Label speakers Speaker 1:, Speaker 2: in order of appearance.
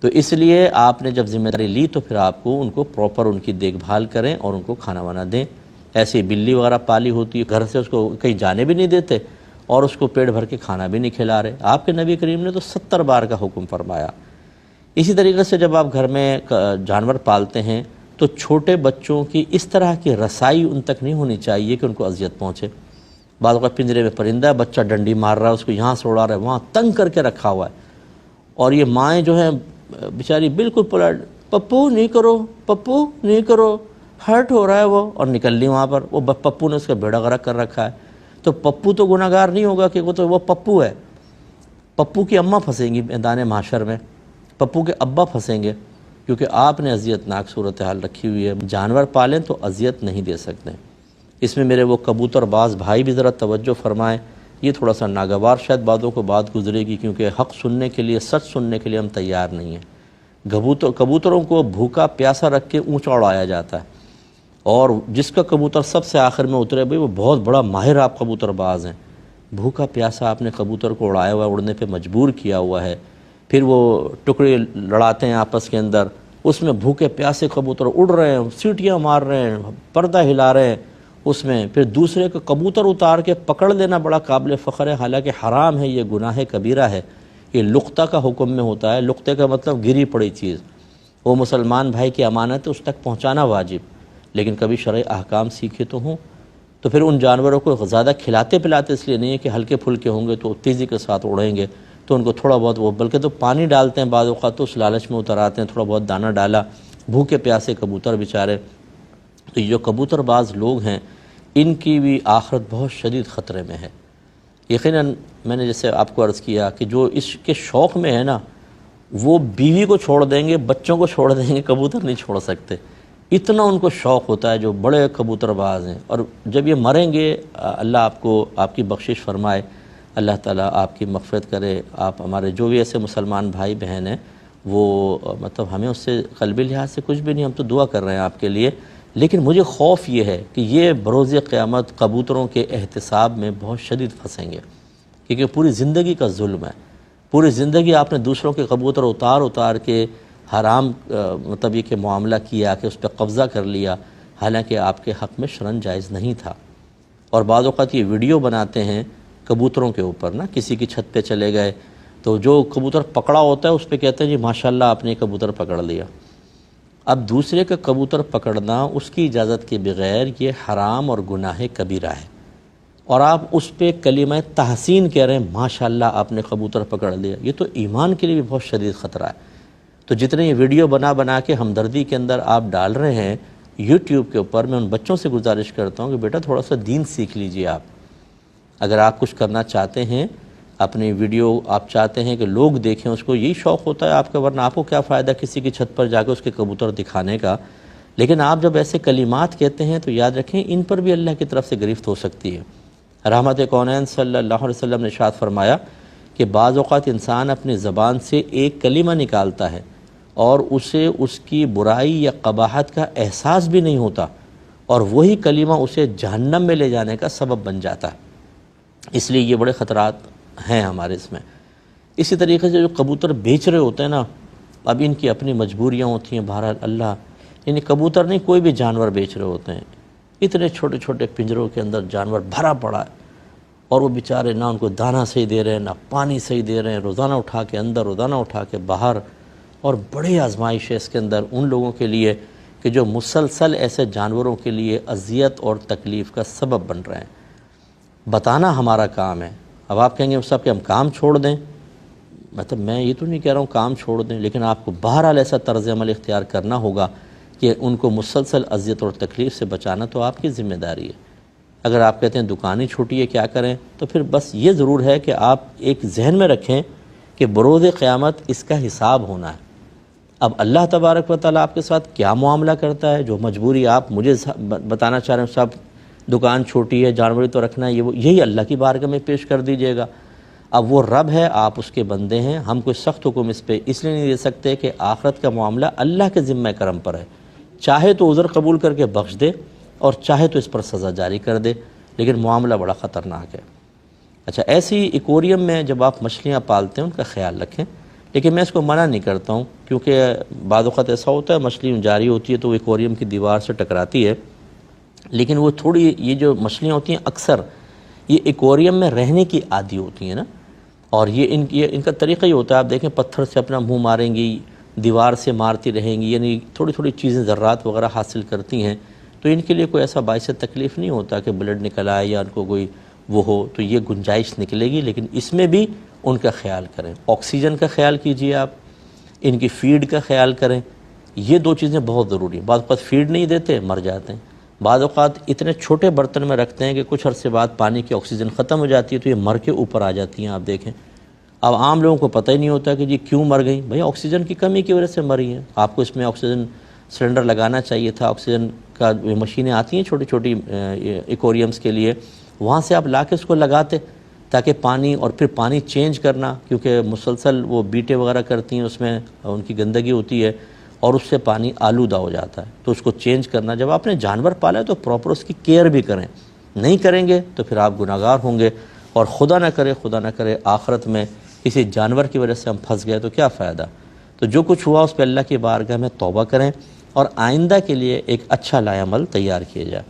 Speaker 1: تو اس لیے آپ نے جب ذمہ داری لی تو پھر آپ کو ان کو پراپر ان کی دیکھ بھال کریں اور ان کو کھانا وانا دیں۔ ایسی بلی وغیرہ پالی ہوتی ہے، گھر سے اس کو کہیں جانے بھی نہیں دیتے اور اس کو پیٹ بھر کے کھانا بھی نہیں کھلا رہے، آپ کے نبی کریم نے تو 70 بار کا حکم فرمایا۔ اسی طریقے سے جب آپ گھر میں جانور پالتے ہیں تو چھوٹے بچوں کی اس طرح کی رسائی ان تک نہیں ہونی چاہیے کہ ان کو اذیت پہنچے۔ بعض اوقات پنجرے میں پرندہ ہے، بچہ ڈنڈی مار رہا ہے، اس کو یہاں سے اڑا رہا ہے، وہاں تنگ کر کے رکھا ہوا ہے، اور یہ مائیں جو ہیں بیچاری بالکل پلٹ، پپو نہیں کرو، پپو نہیں کرو، ہرٹ ہو رہا ہے وہ، اور نکل لی وہاں پر، وہ پپو نے اس کا بیڑا غرق کر رکھا ہے۔ تو پپو تو گناہ گار نہیں ہوگا کہ وہ پپو ہے، پپو کی اماں پھنسیں گی میدان محشر میں، پپو کے ابا پھنسیں گے، کیونکہ آپ نے اذیت ناک صورتحال رکھی ہوئی ہے۔ جانور پالیں تو اذیت نہیں دے سکتے۔ اس میں میرے وہ کبوتر باز بھائی بھی ذرا توجہ فرمائیں، یہ تھوڑا سا ناگوار شاید بعضوں کو بات گزرے گی، کیونکہ حق سننے کے لیے، سچ سننے کے لیے ہم تیار نہیں ہیں۔ کبوتروں کو بھوکا پیاسا رکھ کے اونچا اڑایا جاتا ہے، اور جس کا کبوتر سب سے آخر میں اترے بھئی وہ بہت بڑا ماہر آپ کبوتر باز ہیں۔ بھوکا پیاسا آپ نے کبوتر کو اڑایا ہوا ہے، اڑنے پہ مجبور کیا ہوا ہے، پھر وہ ٹکڑے لڑاتے ہیں آپس کے اندر، اس میں بھوکے پیاسے کبوتر اڑ رہے ہیں، سیٹیاں مار رہے ہیں، پردہ ہلا رہے ہیں، اس میں پھر دوسرے کا کبوتر اتار کے پکڑ لینا بڑا قابل فخر ہے، حالانکہ حرام ہے، یہ گناہ کبیرہ ہے۔ یہ لقطہ کا حکم میں ہوتا ہے، لقطے کا مطلب گری پڑی چیز، وہ مسلمان بھائی کی امانت ہے، اس تک پہنچانا واجب، لیکن کبھی شرعی احکام سیکھے تو ہوں۔ تو پھر ان جانوروں کو زیادہ کھلاتے پلاتے اس لیے نہیں ہے کہ ہلکے پھلکے ہوں گے تو تیزی کے ساتھ اڑیں گے، تو ان کو تھوڑا بہت وہ، بلکہ تو پانی ڈالتے ہیں بعض اوقات، تو اس لالچ میں اتر آتے ہیں، تھوڑا بہت دانہ ڈالا، بھوکے پیاسے کبوتر بیچارے۔ تو یہ جو کبوتر باز لوگ ہیں، ان کی بھی آخرت بہت شدید خطرے میں ہے۔ یقیناً میں نے جیسے آپ کو عرض کیا کہ جو اس کے شوق میں ہے نا، وہ بیوی کو چھوڑ دیں گے، بچوں کو چھوڑ دیں گے، کبوتر نہیں چھوڑ سکتے، اتنا ان کو شوق ہوتا ہے جو بڑے کبوتر باز ہیں۔ اور جب یہ مریں گے، اللہ آپ کو آپ کی بخشش فرمائے، اللہ تعالیٰ آپ کی مغفرت کرے، آپ ہمارے جو بھی ایسے مسلمان بھائی بہن ہیں وہ مطلب ہمیں اس سے قلبی لحاظ سے کچھ بھی نہیں، ہم تو دعا کر رہے ہیں آپ کے لیے، لیکن مجھے خوف یہ ہے کہ یہ بروز قیامت کبوتروں کے احتساب میں بہت شدید پھنسیں گے، کیونکہ پوری زندگی کا ظلم ہے، پوری زندگی آپ نے دوسروں کے کبوتر اتار کے حرام مطلب یہ کہ معاملہ کیا کہ اس پہ قبضہ کر لیا، حالانکہ آپ کے حق میں شرعاً جائز نہیں تھا۔ اور بعض اوقات یہ ویڈیو بناتے ہیں کبوتروں کے اوپر نا، کسی کی چھت پہ چلے گئے تو جو کبوتر پکڑا ہوتا ہے اس پہ کہتے ہیں جی ماشاءاللہ آپ نے کبوتر پکڑ لیا۔ اب دوسرے کا کبوتر پکڑنا اس کی اجازت کے بغیر یہ حرام اور گناہ کبیرہ ہے، اور آپ اس پہ کلمہ تحسین کہہ رہے ہیں ماشاءاللہ آپ نے کبوتر پکڑ لیا، یہ تو ایمان کے لیے بھی بہت شدید خطرہ ہے۔ تو جتنے یہ ویڈیو بنا کے ہمدردی کے اندر آپ ڈال رہے ہیں یوٹیوب کے اوپر، میں ان بچوں سے گزارش کرتا ہوں کہ بیٹا تھوڑا سا دین سیکھ لیجئے آپ، اگر آپ کچھ کرنا چاہتے ہیں، اپنی ویڈیو آپ چاہتے ہیں کہ لوگ دیکھیں، اس کو یہی شوق ہوتا ہے آپ کا، ورنہ آپ کو کیا فائدہ کسی کی چھت پر جا کے اس کے کبوتر دکھانے کا۔ لیکن آپ جب ایسے کلمات کہتے ہیں تو یاد رکھیں ان پر بھی اللہ کی طرف سے گرفت ہو سکتی ہے۔ رحمت کونین صلی اللہ علیہ وسلم نے ارشاد فرمایا کہ بعض اوقات انسان اپنی زبان سے ایک کلمہ نکالتا ہے اور اسے اس کی برائی یا قباحت کا احساس بھی نہیں ہوتا، اور وہی کلمہ اسے جہنم میں لے جانے کا سبب بن جاتا ہے۔ اس لیے یہ بڑے خطرات ہیں ہمارے اس میں۔ اسی طریقے سے جو کبوتر بیچ رہے ہوتے ہیں نا، اب ان کی اپنی مجبوریاں ہوتی ہیں، بہرحال اللہ، یعنی کبوتر نہیں کوئی بھی جانور بیچ رہے ہوتے ہیں، اتنے چھوٹے چھوٹے پنجروں کے اندر جانور بھرا پڑا ہے، اور وہ بیچارے نہ ان کو دانہ صحیح دے رہے ہیں، نہ پانی صحیح دے رہے ہیں، روزانہ اٹھا کے اندر، روزانہ اٹھا کے باہر، اور بڑی آزمائش ہے اس کے اندر ان لوگوں کے لیے کہ جو مسلسل ایسے جانوروں کے لیے اذیت اور تکلیف کا سبب بن رہے ہیں۔ بتانا ہمارا کام ہے۔ اب آپ کہیں گے صاحب کہ ہم کام چھوڑ دیں، مطلب میں یہ تو نہیں کہہ رہا ہوں کام چھوڑ دیں، لیکن آپ کو بہرحال ایسا طرز عمل اختیار کرنا ہوگا کہ ان کو مسلسل اذیت اور تکلیف سے بچانا تو آپ کی ذمہ داری ہے۔ اگر آپ کہتے ہیں دکان ہی چھوٹی ہے کیا کریں، تو پھر بس یہ ضرور ہے کہ آپ ایک ذہن میں رکھیں کہ بروز قیامت اس کا حساب ہونا ہے۔ اب اللہ تبارک و تعالیٰ آپ کے ساتھ کیا معاملہ کرتا ہے، جو مجبوری آپ مجھے بتانا چاہ رہے ہیں صاحب دکان چھوٹی ہے، جانوری تو رکھنا ہے، یہی اللہ کی بارگاہ میں پیش کر دیجئے گا۔ اب وہ رب ہے، آپ اس کے بندے ہیں، ہم کوئی سخت حکم اس پہ اس لیے نہیں دے سکتے کہ آخرت کا معاملہ اللہ کے ذمہ کرم پر ہے، چاہے تو عذر قبول کر کے بخش دے اور چاہے تو اس پر سزا جاری کر دے، لیکن معاملہ بڑا خطرناک ہے۔ اچھا، ایسی ایکویریم میں جب آپ مچھلیاں پالتے ہیں ان کا خیال رکھیں، لیکن میں اس کو منع نہیں کرتا ہوں کیونکہ بعض اوقات ایسا ہوتا ہے مچھلی جاری ہوتی ہے تو وہ ایکویریم کی دیوار سے ٹکراتی ہے، لیکن وہ تھوڑی یہ جو مچھلیاں ہوتی ہیں اکثر یہ ایکویریم میں رہنے کی عادی ہوتی ہیں نا، اور یہ ان کا طریقہ یہ ہوتا ہے، آپ دیکھیں پتھر سے اپنا منہ ماریں گی، دیوار سے مارتی رہیں گی، یعنی تھوڑی تھوڑی چیزیں ذرات وغیرہ حاصل کرتی ہیں، تو ان کے لیے کوئی ایسا باعث تکلیف نہیں ہوتا کہ بلڈ نکل آئے یا ان کو کوئی وہ ہو، تو یہ گنجائش نکلے گی، لیکن اس میں بھی ان کا خیال کریں، آکسیجن کا خیال کیجئے، آپ ان کی فیڈ کا خیال کریں، یہ دو چیزیں بہت ضروری ہیں۔ بعض اوقات فیڈ نہیں دیتے مر جاتے ہیں، بعض اوقات اتنے چھوٹے برتن میں رکھتے ہیں کہ کچھ عرصے بعد پانی کی آکسیجن ختم ہو جاتی ہے تو یہ مر کے اوپر آ جاتی ہیں، آپ دیکھیں۔ اب عام لوگوں کو پتہ ہی نہیں ہوتا کہ جی کیوں مر گئیں، بھئی آکسیجن کی کمی کی وجہ سے مری ہیں، آپ کو اس میں آکسیجن سلنڈر لگانا چاہیے تھا، آکسیجن کا مشینیں آتی ہیں چھوٹی چھوٹی ایکویریمز کے لیے، وہاں سے آپ لا کے اس کو لگاتے تاکہ پانی، اور پھر پانی چینج کرنا، کیونکہ مسلسل وہ بیٹے وغیرہ کرتی ہیں، اس میں ان کی گندگی ہوتی ہے اور اس سے پانی آلودہ ہو جاتا ہے، تو اس کو چینج کرنا، جب آپ نے جانور پالا ہے تو پراپر اس کی کیئر بھی کریں، نہیں کریں گے تو پھر آپ گناہگار ہوں گے، اور خدا نہ کرے آخرت میں کسی جانور کی وجہ سے ہم پھنس گئے تو کیا فائدہ۔ تو جو کچھ ہوا اس پہ اللہ کی بارگاہ میں توبہ کریں اور آئندہ کے لیے ایک اچھا لائحہ عمل تیار کیا جائے۔